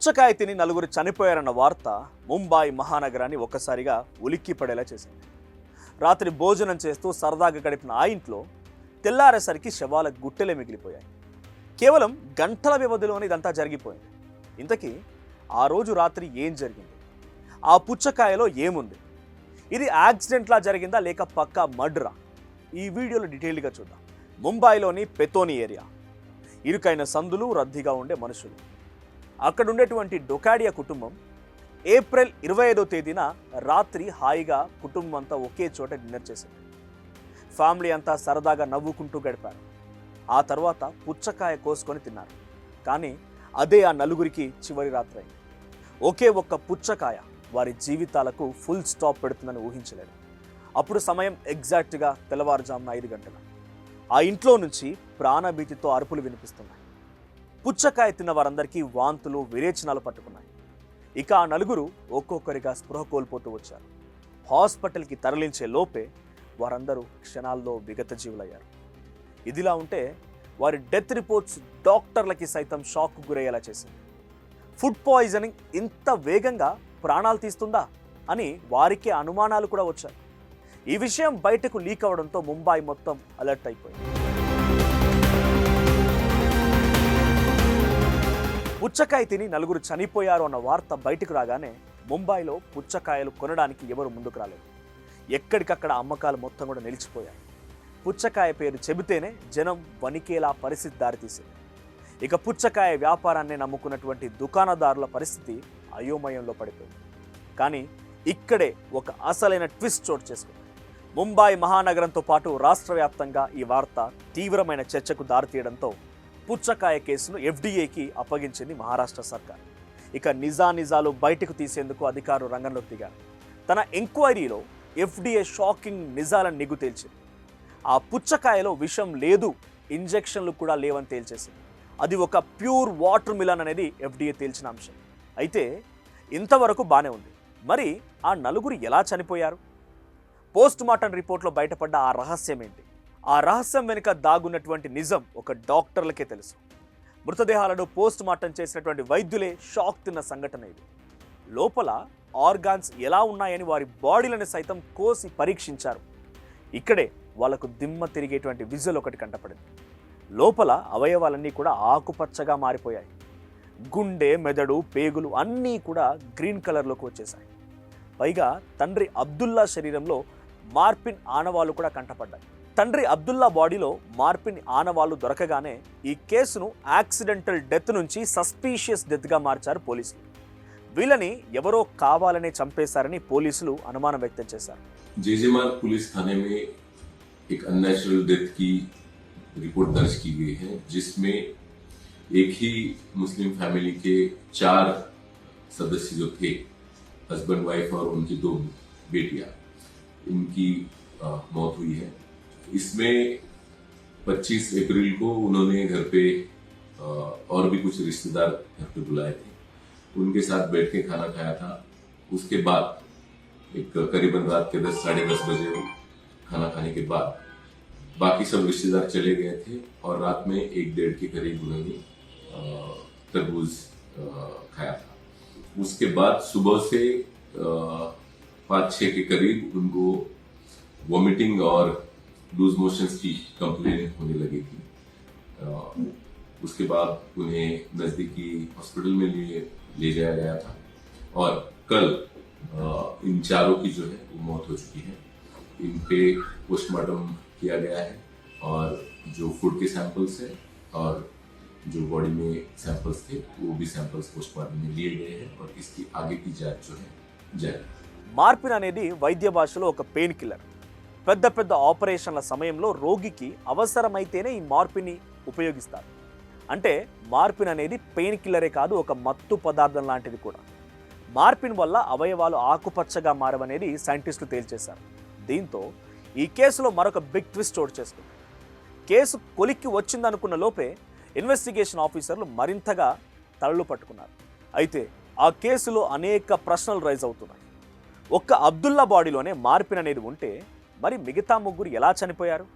పుచ్చకాయ తిని నలుగురు చనిపోయారన్న వార్త ముంబై మహానగరాన్ని ఒక్కసారిగా ఉలిక్కి పడేలా చేసింది. రాత్రి భోజనం చేస్తూ సరదాగా గడిపిన ఆ ఇంట్లో తెల్లారేసరికి శవాల గుట్టెలే మిగిలిపోయాయి. కేవలం గంటల వ్యవధిలోనే ఇదంతా జరిగిపోయింది. ఇంతకీ ఆ రోజు రాత్రి ఏం జరిగింది? ఆ పుచ్చకాయలో ఏముంది? ఇది యాక్సిడెంట్లా జరిగిందా లేక పక్కా మర్డరా? ఈ వీడియోలో డీటెయిల్గా చూద్దాం. ముంబైలోని పెతోని ఏరియా, ఇరుకైన సందులు, రద్దీగా ఉండే మనుషులు. అక్కడుండేటువంటి డొకాడియా కుటుంబం ఏప్రిల్ 25వ తేదీన రాత్రి హాయిగా కుటుంబం అంతా ఒకే చోట డిన్నర్ చేసింది. ఫ్యామిలీ అంతా సరదాగా నవ్వుకుంటూ గడిపారు. ఆ తర్వాత పుచ్చకాయ కోసుకొని తిన్నారు. కానీ అదే ఆ నలుగురికి చివరి రాత్రి అయింది. ఒకే ఒక్క పుచ్చకాయ వారి జీవితాలకు ఫుల్ స్టాప్ పెడుతుందని ఊహించలేదు. అప్పుడు సమయం ఎగ్జాక్ట్గా తెల్లవారుజామున 5 గంటలు. ఆ ఇంట్లో నుంచి ప్రాణభీతితో అరుపులు వినిపిస్తున్నాయి. పుచ్చకాయ తిన్న వారందరికీ వాంతులు, విరేచనాలు పట్టుకున్నాయి. ఇక ఆ నలుగురు ఒక్కొక్కరిగా స్పృహ కోల్పోతూ వచ్చారు. హాస్పిటల్కి తరలించే లోపే వారందరూ క్షణాల్లో విగత జీవులయ్యారు. ఇదిలా ఉంటే వారి డెత్ రిపోర్ట్స్ డాక్టర్లకి సైతం షాక్కు గురయ్యేలా చేసింది. ఫుడ్ పాయిజనింగ్ ఇంత వేగంగా ప్రాణాలు తీస్తుందా అని వారికే అనుమానాలు కూడా వచ్చాయి. ఈ విషయం బయటకు లీక్ అవడంతో ముంబై మొత్తం అలర్ట్ అయిపోయింది. పుచ్చకాయ తిని నలుగురు చనిపోయారు అన్న వార్త బయటకు రాగానే ముంబైలో పుచ్చకాయలు కొనడానికి ఎవరు ముందుకు రాలేదు. ఎక్కడికక్కడ అమ్మకాలు మొత్తం కూడా నిలిచిపోయాయి. పుచ్చకాయ పేరు చెబితేనే జనం వణికేలా పరిస్థితి దారితీసింది. ఇక పుచ్చకాయ వ్యాపారాన్ని నమ్ముకున్నటువంటి దుకాణదారుల పరిస్థితి అయోమయంలో పడిపోయింది. కానీ ఇక్కడే ఒక అసలైన ట్విస్ట్ చోటు చేసుకుంది. ముంబై మహానగరంతో పాటు రాష్ట్ర వ్యాప్తంగా ఈ వార్త తీవ్రమైన చర్చకు దారితీయడంతో పుచ్చకాయ కేసును ఎఫ్డీఏకి అప్పగించింది మహారాష్ట్ర సర్కార్. ఇక నిజాలు బయటకు తీసేందుకు అధికారులు రంగంలోకి దిగారు. తన ఎంక్వైరీలో ఎఫ్డీఏ షాకింగ్ నిజాలను నిగ్గు తేల్చింది. ఆ పుచ్చకాయలో విషం లేదు, ఇంజెక్షన్లు కూడా లేవని తేల్చేసింది. అది ఒక ప్యూర్ వాటర్ మిలన్ అనేది ఎఫ్డీఏ తేల్చిన అంశం. అయితే ఇంతవరకు బానే ఉంది. మరి ఆ నలుగురు ఎలా చనిపోయారు? పోస్ట్ మార్టం రిపోర్ట్లో బయటపడ్డ ఆ రహస్యం ఏంటి? ఆ రహస్యం వెనుక దాగున్నటువంటి నిజం ఒక డాక్టర్లకే తెలుసు. మృతదేహాలను పోస్ట్ మార్టం చేసినటువంటి వైద్యులే షాక్ తిన్న సంఘటన ఇది. లోపల ఆర్గాన్స్ ఎలా ఉన్నాయని వారి బాడీలను సైతం కోసి పరీక్షించారు. ఇక్కడే వాళ్లకు దిమ్మ తిరిగేటువంటి విజువల్ ఒకటి కంటపడింది. లోపల అవయవాలన్నీ కూడా ఆకుపచ్చగా మారిపోయాయి. గుండె, మెదడు, పేగులు అన్నీ కూడా గ్రీన్ కలర్లోకి వచ్చేసాయి. పైగా తండ్రి అబ్దుల్లా శరీరంలో మార్పిన్ ఆనవాళ్లు కూడా కంటపడ్డాయి. తండ్రి అబ్దుల్లా బాడీలో మార్పిన్ ఆనవాళ్లు దొరకగానే ఈ కేసును యాక్సిడెంటల్ డెత్ నుంచి సస్పీషియస్ డెత్గా మార్చారు పోలీసులు. వీళ్ళని ఎవరో కావాలనే చంపేశారని పోలీసులు అనుమానం వ్యక్తం చేశారు. जेजेमार पुलिस थाने में एक अननेचुरल डेथ की रिपोर्ट दर्ज की गई है, जिसमें एक ही मुस्लिम फैमिली के 4 सदस्य जो थे, हस्बैंड, वाइफ और उनकी 2 बेटियां, इनकी मौत हुई है. इसमें 25 अप्रैल को उन्होंने घर पे और भी कुछ रिश्तेदार घर पे बुलाए थे, उनके साथ बैठ के खाना खाया था. उसके बाद एक करीबन रात के 10 साढ़े 10 बजे खाना खाने के बाद बाकी सब रिश्तेदार चले गए थे और रात में 1-1:30 के करीब उन्होंने तरबूज खाया था. उसके बाद सुबह से 5-6 के करीब उनको वॉमिटिंग और लूज मोशंस की कंप्लेन होने लगी थी. उसके बाद उन्हें नजदीकी हॉस्पिटल में ले जाया गया था और कल इन चारों की जो है वो मौत हो चुकी है. इन पे पोस्टमार्टम किया गया है और जो फूड के सैंपल्स है और जो बॉडी में सैंपल्स थे वो भी सैंपल्स पोस्टमार्टम में लिए गए हैं और इसकी आगे की जांच जो है जारी. మార్పిన్ అనేది వైద్య భాషలో ఒక పెయిన్ కిల్లర్. పెద్ద పెద్ద ఆపరేషన్ల సమయంలో రోగికి అవసరమైతేనే ఈ మార్పిన్ని ఉపయోగిస్తారు. అంటే మార్పిన్ అనేది పెయిన్ కిల్లరే కాదు, ఒక మత్తు పదార్థం లాంటిది కూడా. మార్పిన్ వల్ల అవయవాలు ఆకుపచ్చగా మారవనేది సైంటిస్టులు తేల్చేశారు. దీంతో ఈ కేసులో మరొక బిగ్ ట్విస్ట్ చోటు చేసుకుంది. కేసు కొలిక్కి వచ్చిందనుకున్న లోపే ఇన్వెస్టిగేషన్ ఆఫీసర్లు మరింతగా తలలు పట్టుకున్నారు. అయితే ఆ కేసులో అనేక ప్రశ్నలు రైజ్ అవుతున్నాయి. ఒక్క అబ్దుల్లా బాడీలోనే మార్పిన్ అనేది ఉంటే మరి మిగతా ముగ్గురు ఎలా చనిపోయారు?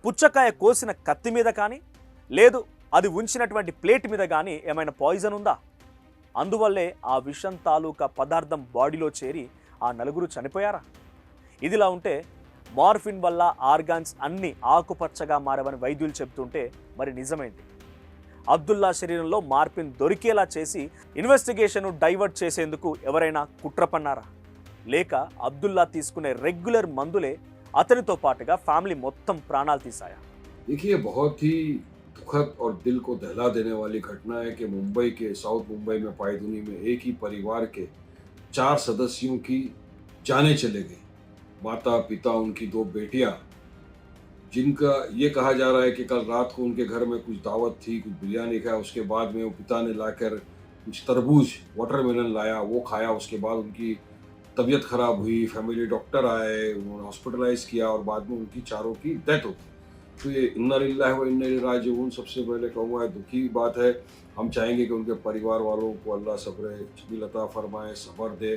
పుచ్చకాయ కోసిన కత్తి మీద కానీ, లేదు అది ఉంచినటువంటి ప్లేట్ మీద కానీ ఏమైనా పాయిజన్ ఉందా? అందువల్లే ఆ విషం తాలూకా పదార్థం బాడీలో చేరి ఆ నలుగురు చనిపోయారా? ఇదిలా ఉంటే మార్ఫిన్ వల్ల ఆర్గాన్స్ అన్నీ ఆకుపచ్చగా మారవని వైద్యులు చెప్తుంటే మరి నిజమేంటి? అబ్దుల్లా శరీరంలో మార్ఫిన్ దొరికేలా చేసి ఇన్వెస్టిగేషన్ను డైవర్ట్ చేసేందుకు ఎవరైనా కుట్ర పన్నారా? లేక అబ్దుల్లా తీసుకునే రెగ్యులర్ మందులే అతనితో పాటుగా ఫ్యామిలీ మొత్తం ప్రాణాలు తీశాయా? देखिए, बहुत ही दुखद और दिल को दहला देने वाली घटना है कि मुंबई के साउथ मुंबई में पायधुनी में एक ही परिवार के 4 सदस्यों की जानें चले गई। माता, पिता, उनकी 2 बेटियां, जिनका ये कहा जा रहा है कि कल रात को उनके घर में कुछ दावत थी, कुछ बिरयानी खाया, उसके बाद में वो पिता ने लाकर कुछ तरबूज, वाटरमेलन लाया, वो खाया, उसके बाद उनकी तबीयत खराब हुई, फैमिली डॉक्टर आए, उन्होंने हॉस्पिटलाइज किया और बाद में उनकी चारों की डेथ होती। तो ये इन्ना लिल्लाहि व इन्ना इलैहि राजिऊन, सबसे पहले कहूँगा दुखी बात है। हम चाहेंगे कि उनके परिवार वालों को अल्लाह सब्र जमील अता फरमाए, सब्र दे।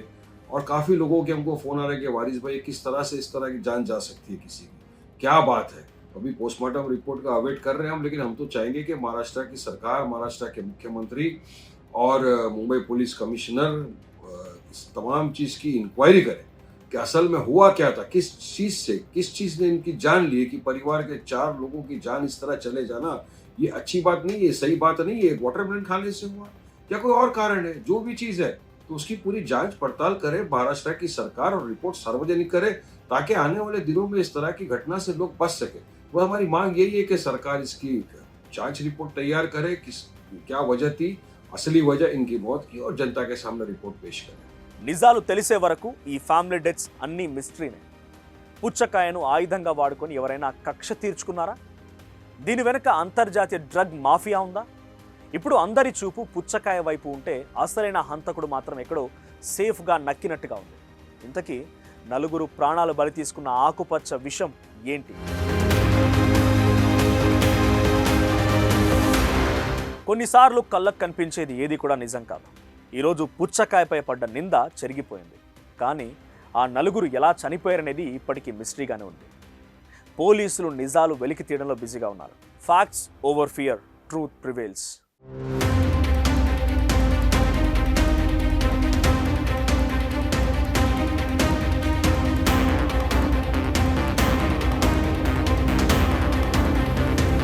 और काफ़ी लोगों के हमको फ़ोन आ रहे हैं कि वारिस भाई किस तरह से इस तरह की जान जा सकती है किसी की, क्या बात है। अभी पोस्टमार्टम रिपोर्ट का अवेट कर रहे हैं हम, लेकिन हम तो चाहेंगे कि महाराष्ट्र की सरकार, महाराष्ट्र के मुख्यमंत्री और मुंबई पुलिस कमिश्नर इस तमाम चीज़ की इंक्वायरी करें कि असल में हुआ क्या था, किस चीज़ ने इनकी जान ली, कि परिवार के 4 लोगों की जान इस तरह चले जाना ये अच्छी बात नहीं है, सही बात नहीं है। वाटरमेलन खाने से हुआ या कोई और कारण है, जो भी चीज़ है तो उसकी पूरी जांच पड़ताल करे महाराष्ट्र की सरकार और रिपोर्ट सार्वजनिक करे, ताकि आने वाले दिनों में इस तरह की घटना से लोग बच सके। वो हमारी मांग यही है कि सरकार इसकी जांच रिपोर्ट तैयार करे, क्या वजह थी, असली वजह इनकी मौत की, और जनता के सामने रिपोर्ट पेश करे। నిజాలు తెలిసే వరకు ఈ ఫ్యామిలీ డెత్స్ అన్నీ మిస్టరీనే. పుచ్చకాయను ఆయుధంగా వాడుకొని ఎవరైనా కక్ష తీర్చుకున్నారా? దీని వెనుక అంతర్జాతీయ డ్రగ్ మాఫియా ఉందా? ఇప్పుడు అందరి చూపు పుచ్చకాయ వైపు ఉంటే అసలైన హంతకుడు మాత్రం ఎక్కడో సేఫ్గా నక్కినట్టుగా ఉంది. ఇంతకీ నలుగురు ప్రాణాలు బలి తీసుకున్న ఆకుపచ్చ విషం ఏంటి? కొన్నిసార్లు కళ్ళకు కనిపించేది ఏది కూడా నిజం కాదు. ఈరోజు పుచ్చకాయపై పడ్డ నింద చెరిగిపోయింది, కానీ ఆ నలుగురు ఎలా చనిపోయారనేది ఇప్పటికీ మిస్టరీగానే ఉంది. పోలీసులు నిజాలు వెలికి తీయడంలో బిజీగా ఉన్నారు. Facts over fear, truth prevails.